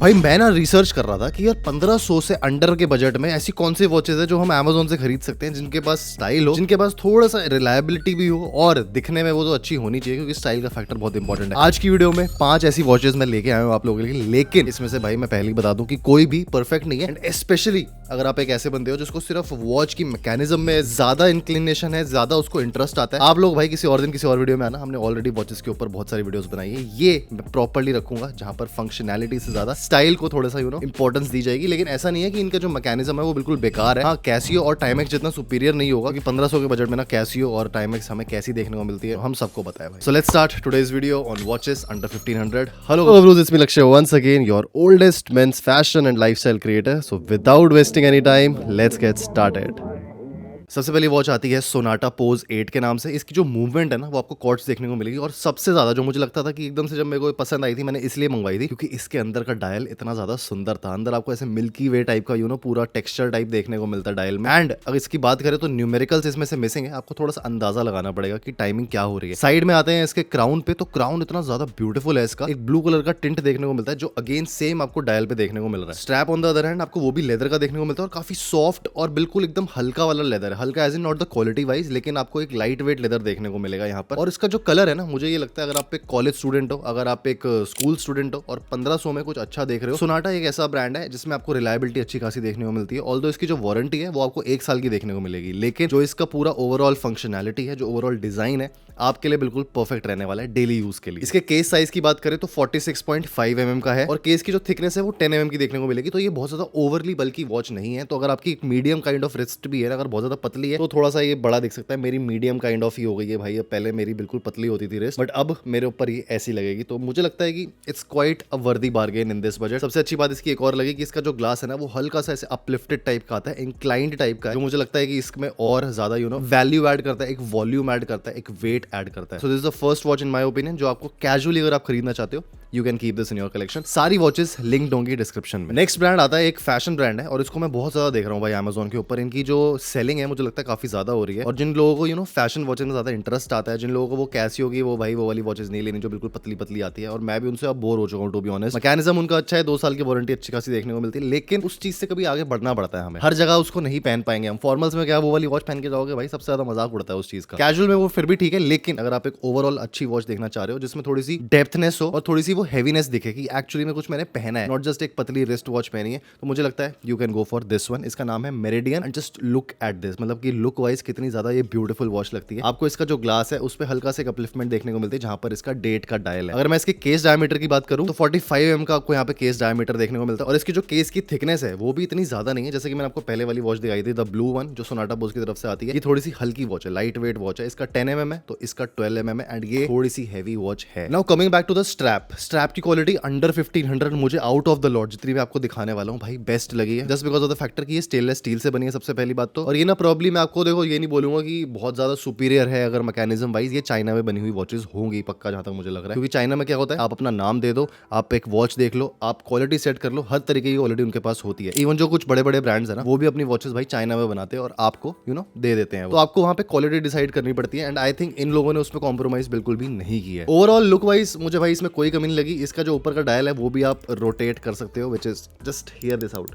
भाई मैं ना रिसर्च कर रहा था कि यार 1500 से अंडर के बजट में ऐसी कौन सी वॉचेस है जो हम Amazon से खरीद सकते हैं, जिनके पास स्टाइल हो, जिनके पास थोड़ा सा रिलायबिलिटी भी हो और दिखने में वो तो अच्छी होनी चाहिए, क्योंकि स्टाइल का फैक्टर बहुत इंपॉर्टेंट है। आज की वीडियो में 5 ऐसी वॉचेस मैं लेके आया हूँ आप लोगों के लिए, लेकिन इसमें से भाई मैं पहले ही बता दूं कि कोई भी परफेक्ट नहीं है। एंड स्पेशली अगर आप एक ऐसे बंदे हो जिसको सिर्फ वॉच की मैकेनिज्म में ज्यादा इंक्लिनेशन है, ज्यादा उसको इंटरेस्ट आता है, आप लोग भाई किसी और दिन किसी और वीडियो में आना। हमने ऑलरेडी वॉचेस के ऊपर बहुत सारी वीडियोस बनाई है, ये मैं प्रॉपर्ली रखूंगा जहां पर फंक्शनैलिटी से ज्यादा स्टाइल को थोड़ा सा इंपॉर्टेंस दी जाएगी। लेकिन ऐसा नहीं है कि इनका जो मैकेनिज्म है वो बिल्कुल बेकार है। हाँ, कैसियो और टाइमेक्स जितना सुपीरियर नहीं होगा, कि 1500 के बजट में ना कैसियो और टाइमेक्स हमें कैसी देखने को मिलती है हम सबको पता है भाई। So let's start today's video on watches under 1500। Hello bros, it's me Lakshya once again, your oldest men's fashion and lifestyle creator. So without wasting any time, let's get started. सबसे पहली वॉच आती है सोनाटा पोज 8 के नाम से। इसकी जो movement है ना वो आपको कॉर्ड्स देखने को मिलेगी, और सबसे ज्यादा जो मुझे लगता था कि एकदम से जब मेरे को पसंद आई थी, मैंने इसलिए मंगवाई थी क्योंकि इसके अंदर का डायल इतना ज्यादा सुंदर था। अंदर आपको ऐसे मिल्की वे टाइप का पूरा टेक्सचर टाइप देखने को मिलता है डायल में। एंड अगर इसकी बात करें तो न्यूमेरिकल्स इसमें से मिसिंग है। आपको थोड़ा सा अंदाजा लगाना पड़ेगा कि टाइमिंग क्या हो रही है। साइड में आते हैं इसके क्राउन पे, तो क्राउन इतना ज्यादा ब्यूटीफुल है। इसका एक ब्लू कलर का टिंट देखने को मिलता है जो अगेन सेम आपको डायल पे देखने को मिल रहा है। Strap on the other hand आपको वो भी लेदर का देखने को मिलता है, और काफी सॉफ्ट और बिल्कुल एकदम हल्का वाला लेदर है। हल्का as in not the quality wise, लेकिन आपको एक लाइट वेट लेदर देखने को मिलेगा यहाँ पर। और इसका जो कलर है ना, मुझे ये लगता है अगर आप एक कॉलेज स्टूडेंट हो, अगर आप एक स्कूल स्टूडेंट हो और 1500 में कुछ अच्छा देख रहे हो, सोनाटा एक ऐसा ब्रांड है जिसमें आपको रिलायबिलिटी अच्छी खासी देखने को मिलती है। ऑल्दो इसकी जो वारंटी है वो आपको 1 साल की देखने को मिलेगी, लेकिन जो इसका पूरा ओवरऑल फंक्शनैलिटी है, जो ओवरऑल डिजाइन है, आपके लिए बिल्कुल परफेक्ट रहने वाला है डेली यूज के लिए। इसके केस साइज की बात करें तो 46.5 mm का है, और केस की जो थिकनेस है वो 10 mm की देखने को मिलेगी। तो ये बहुत ज्यादा ओवरली बल्कि वॉच नहीं है। तो अगर आपकी एक मीडियम काइंड ऑफ रिस्ट भी है, अगर बहुत ज्यादा पतली है तो थोड़ा सा ये बड़ा दिख सकता है। मेरी मीडियम काइंड ऑफ ही हो गई है भाई। पहले मेरी बिल्कुल पतली होती थी रिस्ट, बट अब मेरे ऊपर ये ऐसी लगेगी। तो मुझे लगता है कि इट्स क्वाइट अ वर्दी बार्गेन इन दिस बजट। सबसे अच्छी बात इसकी एक और लगी कि इसका जो ग्लास है ना वो हल्का सा ऐसे अपलिफ्टेड टाइप का आता है, इंक्लाइंड टाइप का है, जो मुझे लगता है कि इसमें और ज्यादा वैल्यू ऐड करता है, एक वॉल्यूम ऐड करता है, एक वेट ऐड करता है। So this is the first watch in my opinion जो आपको कैजुअली अगर आप खरीदना चाहते हो, you can keep this in your collection. सारी वॉचेस लिंक्ड होंगी डिस्क्रिप्शन में। नेक्स्ट ब्रांड आता है, एक फैशन ब्रांड है, और इसको मैं बहुत ज्यादा देख रहा हूँ भाई Amazon के ऊपर। इनकी जो सेलिंग है मुझे लगता है काफी ज्यादा हो रही है। और जिन लोगों को फैशन वॉचेस में ज्यादा इंटरेस्ट आता है, जिन लोगों को वो कैसी होगी, वो भाई वो वाली वॉचेस नहीं लेनी जो बिल्कुल पतली पतली आती है। और मैं भी उनसे अब बोर हो चुका हूँ टू बी ऑनेस्ट। मैकेनिज्म उनका अच्छा है, 2 साल की वारंटी अच्छी खासी देखने को मिलती है, लेकिन उस चीज से कभी आगे बढ़ना पड़ता है हमें। हर जगह उसको नहीं पहन पाएंगे हम। फॉर्मल्स में क्या वो वाली वॉच पहन के जाओगे भाई, सबसे ज्यादा मजाक उड़ता है उस चीज का। कैजुअल में वो फिर भी ठीक है, लेकिन अगर आप एक ओवरऑल अच्छी वॉच देखना चाह रहे हो जिसमें थोड़ी सी डेप्थनेस हो और थोड़ी सी वो हैवीनेस दिखे कि एक्चुअली में कुछ मैंने पहना है, नॉट जस्ट एक पतली रिस्ट वॉच पहनी है, तो मुझे लगता है you can go for this one. इसका नाम है meridian. And just look at this, मतलब कि लुक वाइज कितनी ज्यादा ये ब्यूटीफुल वॉच लगती है। आपको इसका जो ग्लास है उस पर हल्का से अपलिफ्टमेंट देखने को मिलती है, जहां पर इसका डेट का डायल है। अगर मैं इसके केस डायमीटर की बात करूं तो 45 mm का आपको यहाँ पे केस डायमीटर देखने को मिलता है। और इसकी जो केस की थिकनेस है वो भी इतनी ज्यादा नहीं है। जैसे कि मैंने आपको पहले वाली वॉच दिखाई थी, द ब्लू वन, जो सोनाटा बोस की तरफ से आती है, ये थोड़ी सी हल्की वॉच है, लाइट वेट वॉच है। इसका 10 mm है, तो इसका 12 mm है, एंड ये थोड़ी सी हैवी वॉच है। Now coming back to the strap. Strap की क्वालिटी अंडर 1500 मुझे आउट ऑफ द लॉट जितनी भी आपको दिखाने वाला हूँ भाई बेस्ट लगी है, just because of the factor कि ये स्टेनलेस स्टील से बनी है सबसे पहली बात तो। और ये ना प्रॉब्लम मैं आपको देखो ये नहीं बोलूंगा कि बहुत ज्यादा सुपीरियर है अगर मैकेनिज्म वाइज। ये चाइना में बनी हुई वॉचेस होंगी पक्का, जहां तक मुझे लग रहा है, क्योंकि चाइना में क्या होता है, आप अपना नाम दे दो, आप एक वॉच देख लो, आप क्वालिटी सेट कर लो, हर तरीके की क्वालिटी उनके पास होती है। इवन जो कुछ बड़े बड़े ब्रांड्स है ना, वो भी अपनी वॉचेस भाई चाइना में बनाते हैं और आपको दे देते हैं। तो आपको वहां पे क्वालिटी डिसाइड करनी पड़ती है, एंड आई थिंक इन लोगों ने उसमें कॉम्प्रोमाइज बिल्कुल भी नहीं किया है। ओवरऑल लुक वाइज मुझे भाई इसमें कोई कमी नहीं लगी। इसका जो ऊपर का डायल है वो भी आप रोटेट कर सकते हो, which is just here this out.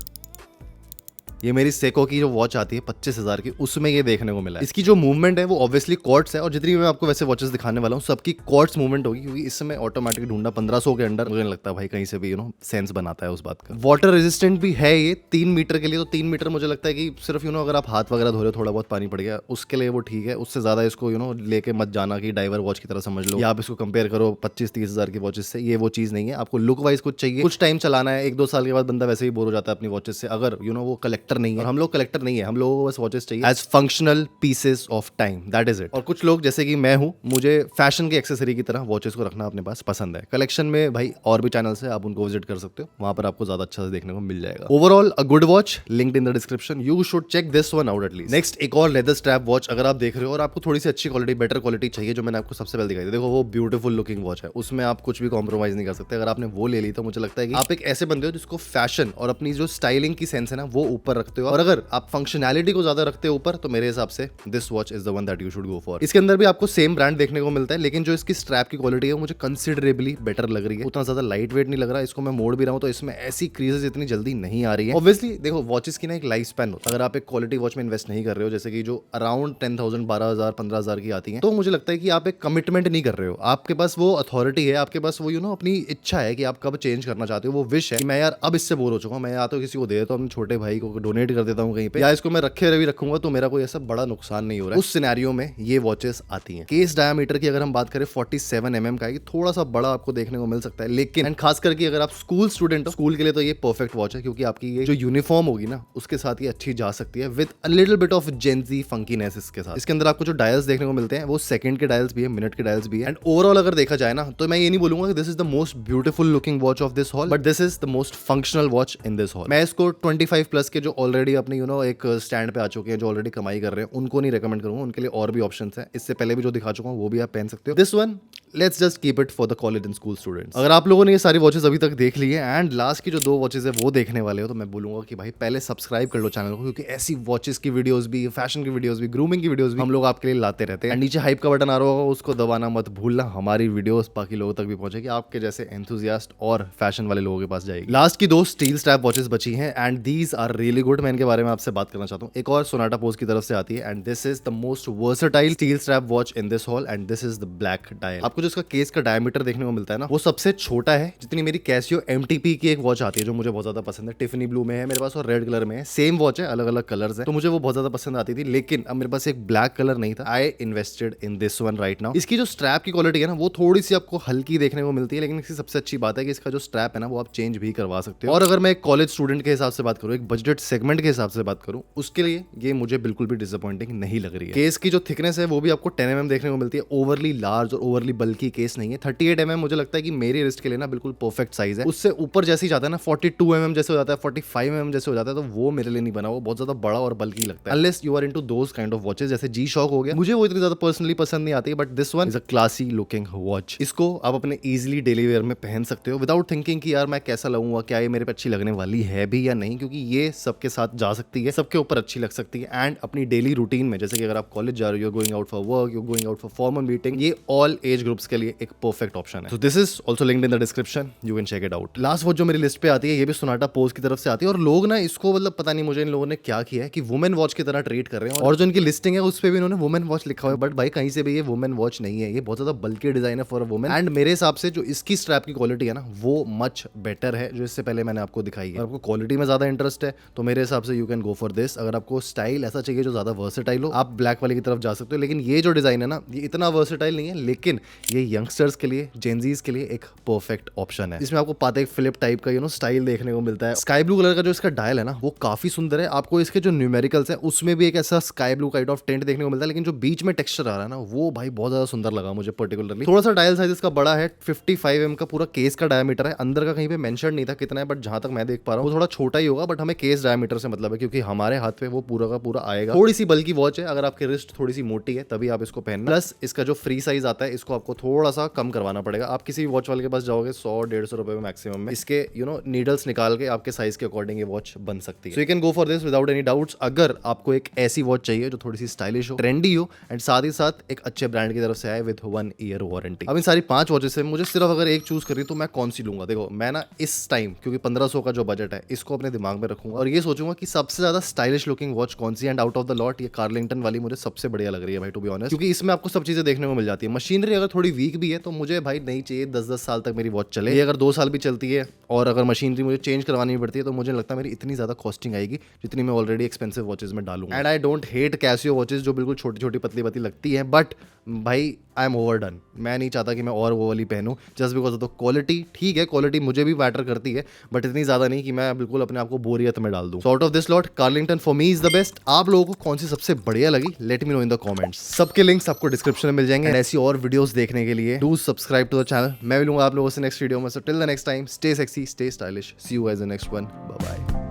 ये मेरी सेको की जो वॉच आती है 25,000 की, उसमें ये देखने को मिला है। इसकी जो मूवमेंट है वो ऑब्वियसली कॉर्ड्स है, और जितनी मैं आपको वैसे वॉचेस दिखाने वाला हूँ सबकी कॉर्ड्स मूवमेंट होगी, क्योंकि इसमें ऑटोमेटिक ढूंढना 1500 के अंडर मुझे लगता है भाई कहीं से भी सेंस बनाता है उस बात का। वाटर रेजिस्टेंट भी है ये 3 मीटर के लिए। तो 3 मीटर मुझे लगता है कि सिर्फ अगर आप हाथ वगैरह धो रहे हो, थोड़ा बहुत पानी पड़ गया, उसके लिए वो ठीक है। उससे ज्यादा इसको लेके मत जाना कि डाइवर वॉच की तरह समझ लो, या आप इसको कंपेयर करो 25-30 हजार की वॉचेस से। ये वो चीज नहीं है। आपको लुक वाइज कुछ चाहिए, कुछ टाइम चलाना है, 1-2 साल के बाद बंदा वैसे ही बोर हो जाता है अपनी वॉचेस से, अगर वो कलेक्टर नहीं है। और हम लोग कलेक्टर नहीं है, हम लोगों को बस वॉचेस चाहिए as functional pieces of time, that is it. और कुछ लोग जैसे कि मैं हूं, मुझे फैशन की एक्सेसरी की तरह वॉचेस को रखना अपने पास पसंद है। कलेक्शन में भाई और भी चैनल्स है, आप उनको विजिट कर सकते हो, वहां पर आपको ज्यादा अच्छा से देखने को मिल जाएगा। Overall a good watch, linked in the description, you should check this one out at least. Next एक और लेदर स्ट्रैप वॉच अगर आप देख रहे हो और आपको थोड़ी सी अच्छी क्वालिटी, बेटर क्वालिटी चाहिए, जो मैंने आपको सबसे पहले दिखाई थी, देखो वो ब्यूटीफुल लुकिंग वॉच है, उसमें आप कुछ भी कॉम्प्रोमाइज नहीं कर सकते। अगर आपने वो ले ली तो मुझे लगता है कि आप एक ऐसे बंदे हो जिसको फैशन और अपनी जो स्टाइलिंग की सेंस है ना वो ऊपर रखते हो और अगर आप फंक्शनैलिटी को ज्यादा रखते हो ऊपर, तो मेरे हिसाब से this watch is the one that you should go for. इसके अंदर भी आपको सेम ब्रांड देखने को मिलता है, लेकिन जो इसकी स्ट्रैप की क्वालिटी है वो मुझे कंसिडरेबली बेटर लग रही है। उतना ज्यादा लाइट वेट नहीं लग रहा। इसको मैं मोड़ भी रहा हूँ तो इसमें ऐसी क्रीजेस इतनी जल्दी नहीं आ रही है। ऑब्वियसली देखो, वॉचेस की ना एक लाइफ स्पैन होता है। अगर आप एक क्वालिटी वॉच में इन्वेस्ट नहीं कर रहे हो, जैसे कि जो अराउंड 10,000, 12,000, 15,000 की आती है, तो मुझे लगता है कि आप एक कमिटमेंट नहीं कर रहे हो। आपके पास वो अथॉरिटी है, आपके पास वो अपनी इच्छा है कि आप कब चेंज करना चाहते हो। वो विश है कि मैं यार अब इससे बोर हो चुका हूं, मैं या तो किसी को दे देता हूं, अपने छोटे भाई को डोनेट कर देता हूं कहीं पे, या इसको मैं रखे रवि रखूंगा तो मेरा कोई ऐसा बड़ा नुकसान नहीं हो रहा है। उस सिनेरियो में ये वॉचेस आती हैं। केस डायमीटर की अगर हम बात करें 47 mm का है, थोड़ा सा बड़ा आपको देखने को मिल सकता है, लेकिन एंड खास करके अगर आप स्कूल स्टूडेंट हो, स्कूल के लिए तो ये परफेक्ट वॉच है, क्योंकि आपकी ये जो यूनिफॉर्म होगी ना उसके साथ ये अच्छी जा सकती है with a little bit of Gen Z funkiness इसके साथ। इसके अंदर आपको जो डायल्स देखने को मिलते हैं वो सेकंड के डायल्स भी है, मिनट के डायल्स भी है। एंड ओवरऑल अगर देखा जाए ना, तो मैं ये नहीं बोलूंगा कि this is the most beautiful looking watch of this hall, but this is the most functional watch in this hall. मैं इसको 25 प्लस के जो ऑलरेडी अपने एक स्टैंड पे आ चुके हैं, जो ऑलरेडी कमाई कर रहे हैं, उनको नहीं रेकमेंड करूंगा। उनके लिए और भी ऑप्शंस हैं, इससे पहले भी जो दिखा चुका हूं वो भी आप पहन सकते हो। This one let's just keep it for the college and school students. अगर आप लोगों ने ये सारी वॉचेस अभी तक देख ली है एंड लास्ट की जो 2 वॉचेस है वो देखने वाले हो, तो मैं बोलूंगा कि भाई पहले सब्सक्राइब कर लो चैनल को, क्योंकि ऐसी वॉचेस की वीडियोस भी, फैशन की वीडियोस भी, ग्रूमिंग की वीडियोस भी हम लोग आपके लिए लाते रहते हैं। नीचे हाइप का बटन आ रहा होगा, उसको दबाना मत भूलना। हमारी वीडियोस बाकी लोगों तक भी पहुंचेगी, आपके जैसे एंथुजियास्ट और फैशन वाले लोगों के पास जाएगी। लास्ट की 2 स्टील स्ट्रैप वॉचेस बची हैं and these are really good. मैं इनके बारे में आपसे बात करना चाहता हूँ। एक और सोनाटा पोज की तरफ से आती है and this is the most versatile steel strap watch in this hall and this is the black dial. आपको जो इसका केस का डायमीटर देखने को मिलता है ना, वो सबसे छोटा है जितनी मेरी कैसियो MTP की एक वॉच आती है, जो मुझे बहुत ज्यादा पसंद है। टिफनी ब्लू में है मेरे पास और रेड कलर में है। सेम वॉच है, अलग अलग कलर्स है, तो मुझे वो बहुत ज्यादा पसंद आती थी, लेकिन अब मेरे पास एक ब्लैक कलर नहीं था। I invested in this one right now. इसकी जो स्ट्रैप की क्वालिटी है ना, वो थोड़ी सी आपको हल्की देखने को मिलती है, लेकिन इसकी सबसे अच्छी बात है कि इसका जो स्ट्रैप है ना, वो आप चेंज भी करवा सकते हो। और अगर मैं एक कॉलेज स्टूडेंट के हिसाब से बात करूँ, एक बजट सेगमेंट के हिसाब से बात करूँ, उसके लिए ये मुझे बिल्कुल भी डिसअपॉइंटिंग नहीं लग रही है। केस की जो थिकनेस है वो भी आपको 10 mm देखने को मिलती है। ओवरली लार्ज और ओवरली बल्की केस नहीं है। 38 mm मुझे लगता है कि मेरी रिस्ट के लिए ना बिल्कुल परफेक्ट साइज है। उससे ऊपर जैसे ही जाता है ना, 42 mm जैसे हो जाता है, 45 mm जैसे हो जाता है, तो वो मेरे लिए नहीं बना। वो बहुत ज्यादा बड़ा और बल्की लगता है। Unless you are into those kind of watches, जैसे G-Shock हो गया, मुझे वो इतनी ज्यादा पर्सनली पसंद नहीं आती है, but this one is a classy looking watch. इसको आप अपने इजीली डेली वेयर में पहन सकते हो विदाउट थिंकिंग कि यार मैं कैसा लगूंगा, क्या ये मेरे पे अच्छी लगने वाली है भी या नहीं, क्योंकि ये सबके साथ जा सकती है, सबके ऊपर अच्छी लग सकती है। एंड अपनी डेली रूटीन में, जैसे कि अगर आप कॉलेज जा रहे हो, going out for work, you going out for formal meeting, ये ऑल एज ग्रुप्स के लिए एक परफेक्ट ऑप्शन है। So this is also linked in the description, you can check it out. Last watch जो मेरी लिस्ट पे आती है, ये भी सोनाटा पोज की तरफ से आती है, और लोग ना इसको मतलब पता नहीं मुझे इन लोगों ने क्या किया है कि वुमेन वॉच की तरह ट्रीट कर रहे हैं, और जो इनकी लिस्टिंग है उस पर भी इन्होंने वुमेन वॉच लिखा हुआ है, बट भाई कहीं से भी ये वुमेन वॉच नहीं है। ये बहुत ज्यादा बल्कि डिजाइन है फॉर अ वुमेन, एंड मेरे हिसाब से जो इसकी स्ट्रैप की क्वालिटी है ना, वो मच बेटर है जो इससे पहले मैंने आपको दिखाई है। आपको क्वालिटी में ज्यादा इंटरेस्ट है तो मेरे हिसाब से you can go for this. अगर आपको स्टाइल ऐसा चाहिए जो ज्यादा वर्सेटाइल हो, आप ब्लैक वाले की तरफ जा सकते हो, लेकिन ये जो डिजाइन है ना, ये इतना वर्सेटाइल नहीं है, लेकिन ये यंगस्टर्स के लिए, जेनजीज के लिए एक परफेक्ट ऑप्शन है। इसमें आपको पातेक फिलिप टाइप का स्टाइल देखने को मिलता है। स्काई ब्लू कलर का जो इसका डायल है ना, वो काफी सुंदर है। आपको इसके जो न्यूमेरिकल्स है उसमें भी एक ऐसा sky blue kind of tent देखने को मिलता है, लेकिन जो बीच में टेक्सचर आ रहा है ना, वो भाई बहुत ज्यादा सुंदर लगा मुझे पर्टिकुलरली। थोड़ा सा डायल साइज इसका बड़ा है, 55 mm का पूरा केस का डायमीटर है। अंदर का कहीं पे मेंशन नहीं था कितना है, बट जहां तक मैं देख पा रहा हूँ वो थोड़ा छोटा ही होगा, बट हमें केस डायमीटर से मतलब है, क्योंकि हमारे हाथ पे वो पूरा का पूरा आएगा। थोड़ी सी बल्कि वॉच है, अगर आपकी रिस्ट थोड़ी सी मोटी है तभी आप इसको पहनना। प्लस इसका जो फ्री साइज आता है, इसको आपको थोड़ा सा कम करवाना पड़ेगा। आप किसी वॉच वाले के पास जाओगे 100-150 रुपए में मैक्सिमम में इसके नीडल्स निकाल के आपके साइज के अकॉर्डिंग ये वॉच बन सकती है। So you can go for this without any doubts. अगर आपको एक ऐसी वॉच चाहिए जो थोड़ी सी स्टाइलिश हो, ट्रेंडी हो, एंड साथ ही साथ एक अच्छे ब्रांड की तरफ से आए विद 1 ईयर वारंटी। अब इन सारी 5 वॉचेस से मुझे सिर्फ अगर एक चूज करी तो मैं कौन सी लूंगा? देखो मैं ना इस टाइम, क्योंकि 1500 का जो बजट है, इसको अपने दिमाग में रखूंगा और ये सोचूंगा कि सबसे ज्यादा स्टाइलिश लुकिंग वॉच कौन सी, and out of the lot ये कार्लिंगटन वाली मुझे सबसे बढ़िया लग रही है भाई, टू बी ऑनेस्ट, क्योंकि इसमें आपको सब चीजें देखने को मिल जाती है। मशीनरी अगर थोड़ी वीक भी है तो मुझे भाई नहीं चाहिए 10-10 साल तक मेरी वॉच चले। ये अगर 2 साल भी चलती है और अगर मशीनरी मुझे चेंज करवानी पड़ती है तो मुझे लगता है मेरी इतनी ज्यादा कॉस्टिंग आएगी जितनी मैं ऑलरेडी एक्सपेंसिव वॉचेस में डालूंगा। And I don't hate Casio watches जो बिल्कुल छोटी छोटी पतली पतली लगती है, बट भाई आई एम ओवर डन। मैं नहीं चाहता कि मैं और वो वाली पहनूं just because of the quality. ठीक है, क्वालिटी मुझे भी मैटर करती है, बट इतनी ज्यादा नहीं कि मैं बिल्कुल अपने आप को बोरियत में डाल दूं। So out of this lot Carlington for me is the best. आप लोगों को कौन सी सबसे बढ़िया लगी, let me know in the comments. सबके लिंक्स आपको डिस्क्रिप्शन में मिल जाएंगे। ऐसी और वीडियोस देखने के लिए do subscribe to the channel. मैं मिलूंगा आप लोगों से नेक्स्ट वीडियो में। So till the next time, stay sexy, stay stylish, see you guys in the next one, bye bye.